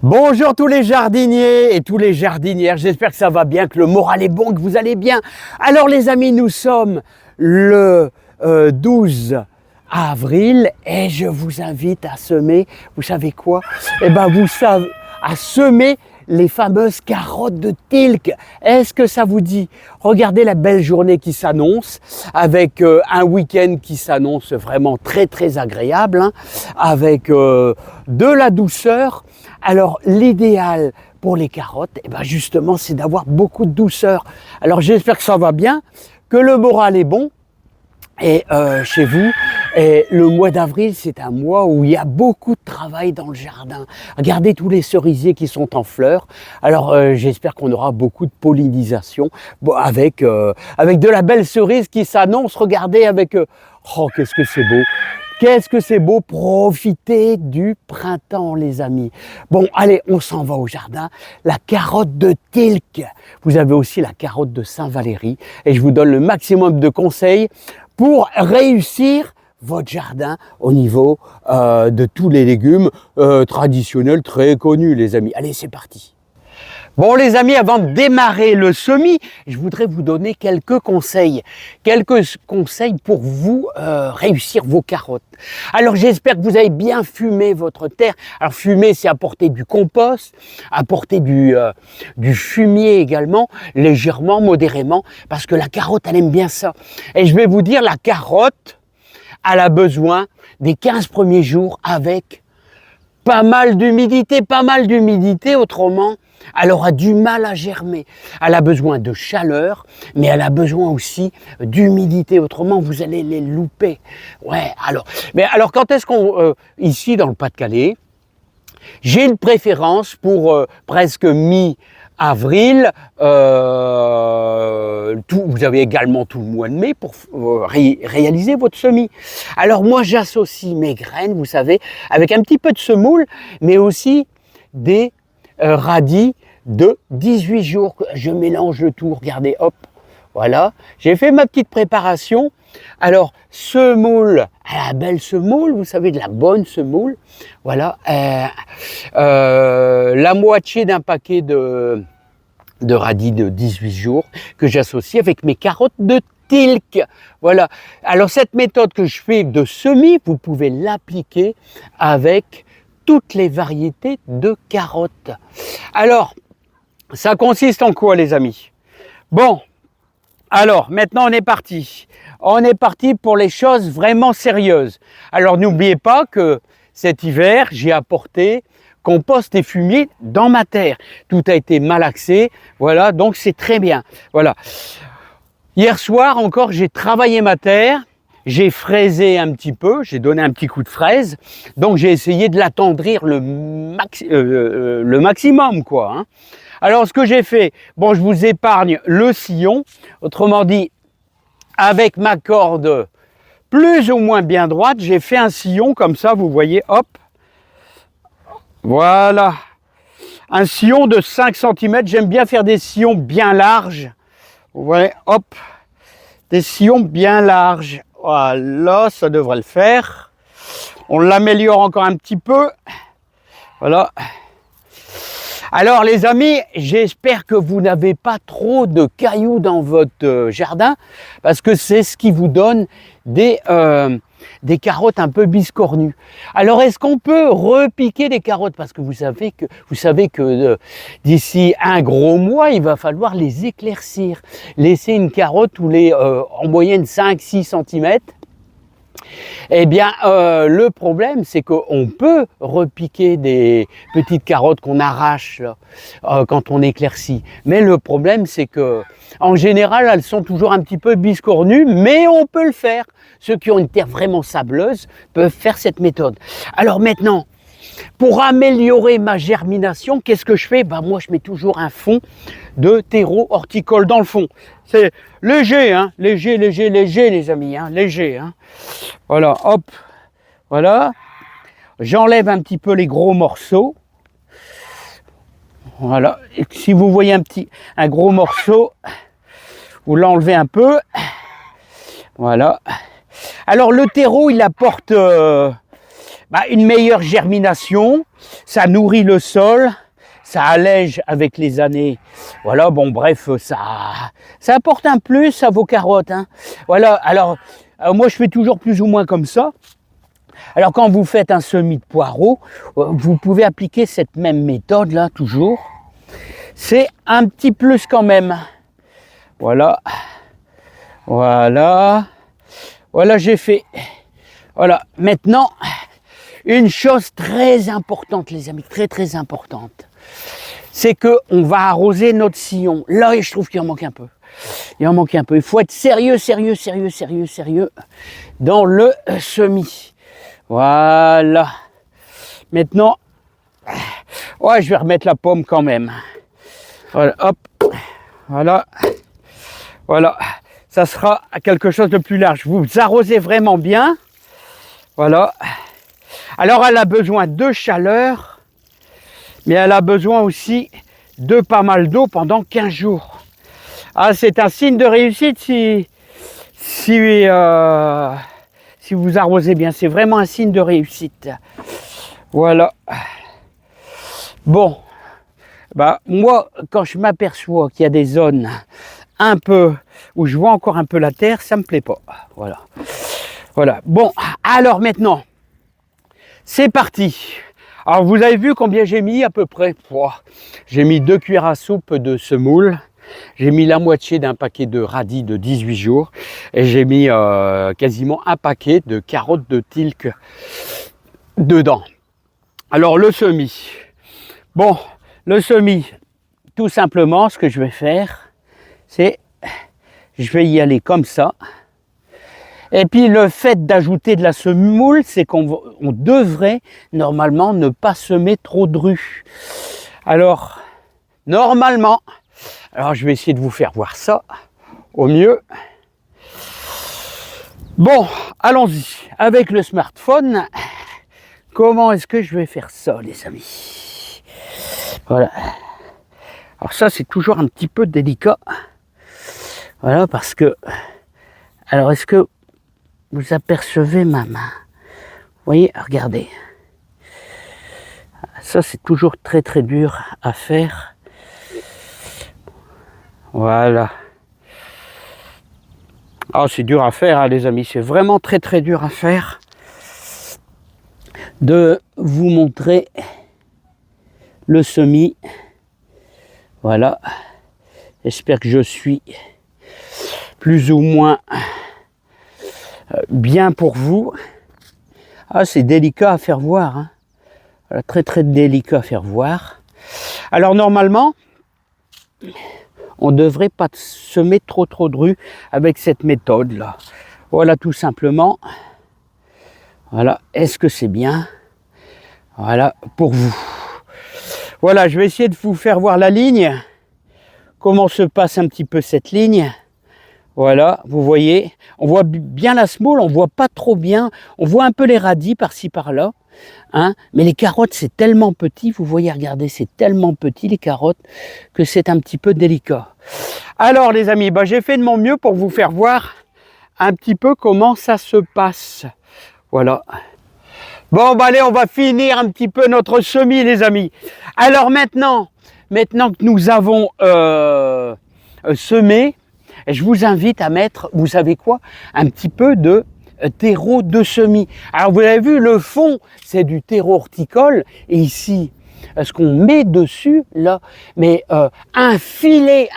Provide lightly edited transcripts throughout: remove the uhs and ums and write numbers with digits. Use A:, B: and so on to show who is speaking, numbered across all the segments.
A: Bonjour tous les jardiniers et tous les jardinières, j'espère que ça va bien, que le moral est bon, que vous allez bien. Alors les amis, nous sommes le 12 avril et je vous invite à semer, vous savez quoi? Eh bien vous savez, à semer les fameuses carottes de Tilk. Est-ce que ça vous dit? Regardez la belle journée qui s'annonce, avec un week-end qui s'annonce vraiment très agréable, hein, avec de la douceur. Alors l'idéal pour les carottes, eh ben justement, c'est d'avoir beaucoup de douceur. Alors j'espère que ça va bien, que le moral est bon. Et chez vous, et le mois d'avril, c'est un mois où il y a beaucoup de travail dans le jardin. Regardez tous les cerisiers qui sont en fleurs. Alors j'espère qu'on aura beaucoup de pollinisation avec de la belle cerise qui s'annonce. Regardez avec... oh, qu'est-ce que c'est beau! Qu'est-ce que c'est beau, profiter du printemps, les amis. Bon, allez, on s'en va au jardin. La carotte de Tilk. Vous avez aussi la carotte de Saint-Valéry. Et je vous donne le maximum de conseils pour réussir votre jardin au niveau de tous les légumes traditionnels très connus, les amis. Allez, c'est parti. Bon les amis, avant de démarrer le semis, je voudrais vous donner quelques conseils pour vous réussir vos carottes. Alors j'espère que vous avez bien fumé votre terre. Alors fumer, c'est apporter du compost, apporter du fumier également, légèrement, modérément, parce que la carotte, elle aime bien ça. Et je vais vous dire, la carotte, elle a besoin des 15 premiers jours avec pas mal d'humidité, autrement, elle aura du mal à germer. Elle a besoin de chaleur, mais elle a besoin aussi d'humidité, autrement vous allez les louper. Ouais, alors quand est-ce qu'on... ici dans le Pas-de-Calais, j'ai une préférence pour presque mi-avril, vous avez également tout le mois de mai pour réaliser votre semis. Alors moi j'associe mes graines, vous savez, avec un petit peu de semoule, mais aussi des radis de 18 jours. Je mélange le tout, regardez, hop, voilà. J'ai fait ma petite préparation. Alors, semoule, la belle semoule, vous savez, de la bonne semoule. Voilà, la moitié d'un paquet de radis de 18 jours que j'associe avec mes carottes de Tilk. Voilà. Alors, cette méthode que je fais de semis, vous pouvez l'appliquer avec toutes les variétés de carottes. Alors, ça consiste en quoi, les amis? Bon, alors, maintenant, on est parti. On est parti pour les choses vraiment sérieuses. Alors, n'oubliez pas que cet hiver, j'ai apporté compost et fumier dans ma terre. Tout a été malaxé, voilà, donc c'est très bien. Voilà. Hier soir encore, j'ai travaillé ma terre. J'ai fraisé un petit peu, j'ai donné un petit coup de fraise, donc j'ai essayé de l'attendrir le maximum, quoi. Hein. Alors, ce que j'ai fait, bon, je vous épargne le sillon, autrement dit, avec ma corde plus ou moins bien droite, j'ai fait un sillon comme ça, vous voyez, hop, voilà, un sillon de 5 cm, j'aime bien faire des sillons bien larges, vous voyez, hop, des sillons bien larges. Voilà, ça devrait le faire. On l'améliore encore un petit peu. Voilà. Alors les amis, j'espère que vous n'avez pas trop de cailloux dans votre jardin, parce que c'est ce qui vous donne des carottes un peu biscornues. Alors est-ce qu'on peut repiquer des carottes? Parce que vous savez que d'ici un gros mois, il va falloir les éclaircir. Laisser une carotte tous les en moyenne 5-6 cm. Eh bien, le problème, c'est qu'on peut repiquer des petites carottes qu'on arrache là, quand on éclaircit. Mais le problème, c'est que, en général, elles sont toujours un petit peu biscornues, mais on peut le faire. Ceux qui ont une terre vraiment sableuse peuvent faire cette méthode. Alors maintenant, pour améliorer ma germination, qu'est-ce que je fais? Ben, moi, je mets toujours un fond de terreau horticole dans le fond. C'est léger, hein, léger, les amis, hein, léger. Hein. Voilà, hop, voilà. J'enlève un petit peu les gros morceaux. Voilà. Et si vous voyez un gros morceau, vous l'enlevez un peu. Voilà. Alors, le terreau, il apporte une meilleure germination, ça nourrit le sol, ça allège avec les années. Voilà, bon bref, ça apporte un plus à vos carottes. Hein. Voilà, alors moi je fais toujours plus ou moins comme ça. Alors quand vous faites un semis de poireaux, vous pouvez appliquer cette même méthode là, toujours. C'est un petit plus quand même. Voilà. Voilà. Voilà, j'ai fait. Voilà. Maintenant, une chose très importante, les amis, très très importante, c'est que on va arroser notre sillon. Là, je trouve qu'il en manque un peu. Il en manque un peu. Il faut être sérieux, sérieux, sérieux, sérieux, sérieux dans le semis. Voilà. Maintenant, ouais, je vais remettre la pomme quand même. Voilà, hop. Voilà. Voilà. Ça sera quelque chose de plus large. Vous arrosez vraiment bien. Voilà. Alors, elle a besoin de chaleur, mais elle a besoin aussi de pas mal d'eau pendant 15 jours. Ah, c'est un signe de réussite si vous arrosez bien. C'est vraiment un signe de réussite. Voilà. Bon. Moi, quand je m'aperçois qu'il y a des zones un peu où je vois encore un peu la terre, ça me plaît pas. Voilà. Voilà. Bon, alors maintenant, c'est parti. Alors, vous avez vu combien j'ai mis à peu près? J'ai mis 2 cuillères à soupe de semoule. J'ai mis la moitié d'un paquet de radis de 18 jours. Et j'ai mis quasiment un paquet de carottes de tilk dedans. Alors, le semis. Bon, le semis, tout simplement, ce que je vais faire, c'est, je vais y aller comme ça. Et puis le fait d'ajouter de la semoule, c'est qu'on devrait normalement ne pas semer trop de rue. Alors, normalement, alors je vais essayer de vous faire voir ça au mieux. Bon, allons-y. Avec le smartphone, comment est-ce que je vais faire ça, les amis? Voilà. Alors ça, c'est toujours un petit peu délicat. Voilà, parce que... Alors, est-ce que vous apercevez ma main? Vous voyez, regardez. Ça, c'est toujours très très dur à faire. Voilà. Ah, c'est dur à faire, hein, les amis. C'est vraiment très très dur à faire. De vous montrer le semis. Voilà. J'espère que je suis plus ou moins bien pour vous. Ah, c'est délicat à faire voir. Hein. Voilà, très très délicat à faire voir. Alors normalement, on ne devrait pas semer trop de rue avec cette méthode là. Voilà, tout simplement. Voilà, est-ce que c'est bien? Voilà, pour vous. Voilà, je vais essayer de vous faire voir la ligne. Comment se passe un petit peu cette ligne. Voilà, vous voyez, on voit bien la semoule, on voit pas trop bien, on voit un peu les radis par-ci par-là, hein, mais les carottes c'est tellement petit, vous voyez, regardez, c'est tellement petit les carottes que c'est un petit peu délicat. Alors les amis, j'ai fait de mon mieux pour vous faire voir un petit peu comment ça se passe. Voilà. Bon, allez, on va finir un petit peu notre semis les amis. Alors maintenant que nous avons semé, je vous invite à mettre, vous savez quoi, un petit peu de terreau de semis. Alors vous avez vu, le fond, c'est du terreau horticole. Et ici, ce qu'on met dessus, là, mais un filet,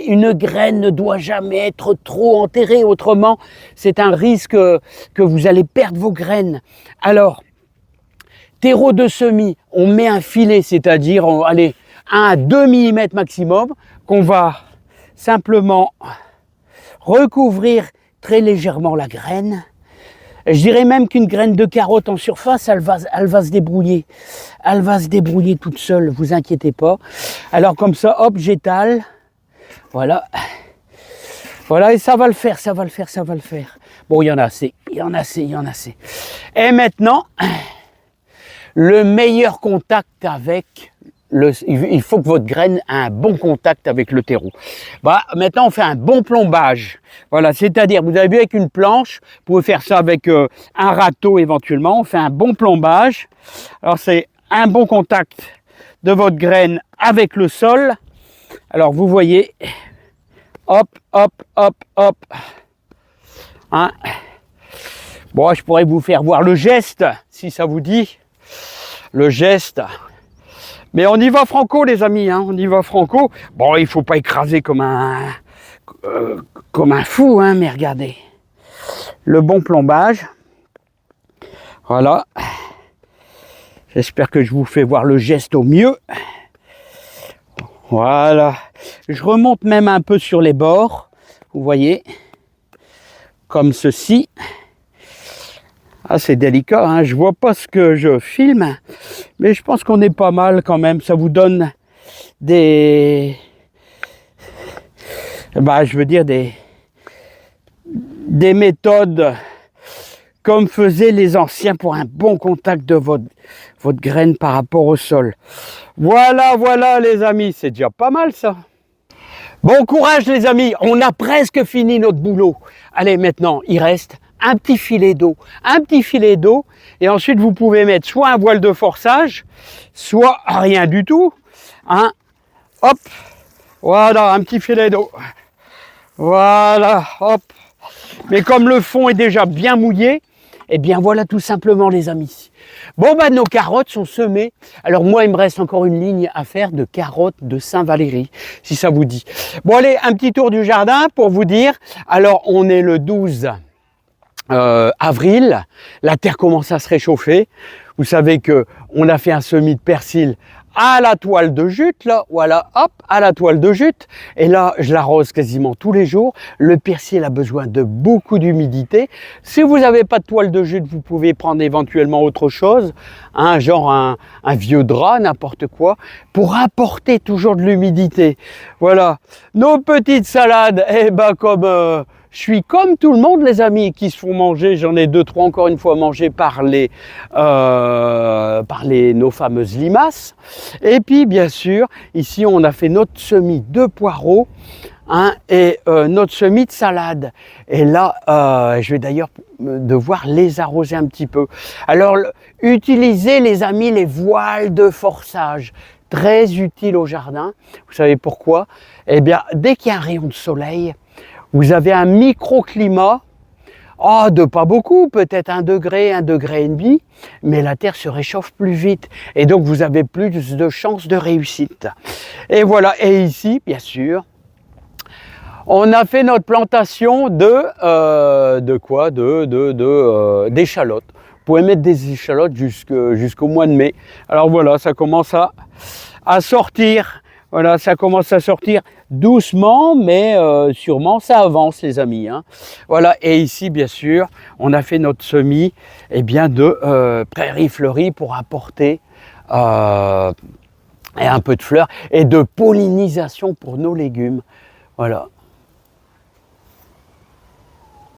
A: une graine ne doit jamais être trop enterrée. Autrement, c'est un risque que vous allez perdre vos graines. Alors, terreau de semis, on met un filet, c'est-à-dire, allez, 1 à 2 mm maximum, qu'on va simplement recouvrir très légèrement la graine. Je dirais même qu'une graine de carotte en surface, elle va se débrouiller. Elle va se débrouiller toute seule, vous inquiétez pas. Alors comme ça, hop, j'étale. Voilà. Voilà, et ça va le faire, ça va le faire, ça va le faire. Bon, il y en a assez, il y en a assez, il y en a assez. Et maintenant, le meilleur contact avec il faut que votre graine ait un bon contact avec le terreau. Bah, maintenant, on fait un bon plombage. Voilà, c'est-à-dire, vous avez vu avec une planche, vous pouvez faire ça avec un râteau éventuellement. On fait un bon plombage. Alors, c'est un bon contact de votre graine avec le sol. Alors, vous voyez, hop, hop, hop, hop. Hein? Bon, je pourrais vous faire voir le geste, si ça vous dit. Le geste. Mais on y va franco, les amis, hein, on y va franco. Bon, il ne faut pas écraser comme un fou, hein, mais regardez. Le bon plombage. Voilà. J'espère que je vous fais voir le geste au mieux. Voilà. Je remonte même un peu sur les bords. Vous voyez. Comme ceci. Ah, c'est délicat, hein. Je vois pas ce que je filme, mais je pense qu'on est pas mal quand même. Ça vous donne des... je veux dire des méthodes comme faisaient les anciens pour un bon contact de votre graine par rapport au sol. Voilà, voilà les amis, c'est déjà pas mal ça. Bon courage les amis, on a presque fini notre boulot. Allez, maintenant, il reste un petit filet d'eau, et ensuite vous pouvez mettre soit un voile de forçage, soit rien du tout, hein. Hop, voilà, un petit filet d'eau, voilà, hop. Mais comme le fond est déjà bien mouillé, eh bien voilà tout simplement les amis. Bon bah nos carottes sont semées. Alors moi il me reste encore une ligne à faire de carottes de Saint-Valery, si ça vous dit. Bon allez, un petit tour du jardin pour vous dire. Alors on est le 12 avril, la terre commence à se réchauffer. Vous savez que on a fait un semis de persil à la toile de jute, là, voilà, hop, à la toile de jute. Et là, je l'arrose quasiment tous les jours. Le persil a besoin de beaucoup d'humidité. Si vous n'avez pas de toile de jute, vous pouvez prendre éventuellement autre chose, hein, genre un vieux drap, n'importe quoi, pour apporter toujours de l'humidité. Voilà, nos petites salades, eh ben comme... je suis comme tout le monde les amis qui se font manger, j'en ai 2-3 encore une fois mangés par nos fameuses limaces. Et puis bien sûr, ici on a fait notre semis de poireaux, hein, et notre semis de salade. Et là, je vais d'ailleurs devoir les arroser un petit peu. Alors, utilisez les amis les voiles de forçage. Très utile au jardin. Vous savez pourquoi? Eh bien, dès qu'il y a un rayon de soleil, vous avez un microclimat, de pas beaucoup, peut-être 1 degré, 1,5 degré, mais la terre se réchauffe plus vite et donc vous avez plus de chances de réussite. Et voilà, et ici, bien sûr, on a fait notre plantation d'échalotes. Vous pouvez mettre des échalotes jusqu'au mois de mai. Alors voilà, ça commence à sortir. Voilà, ça commence à sortir doucement, mais sûrement ça avance les amis, hein. Voilà, et ici bien sûr, on a fait notre semis de prairies fleuries pour apporter un peu de fleurs et de pollinisation pour nos légumes. Voilà,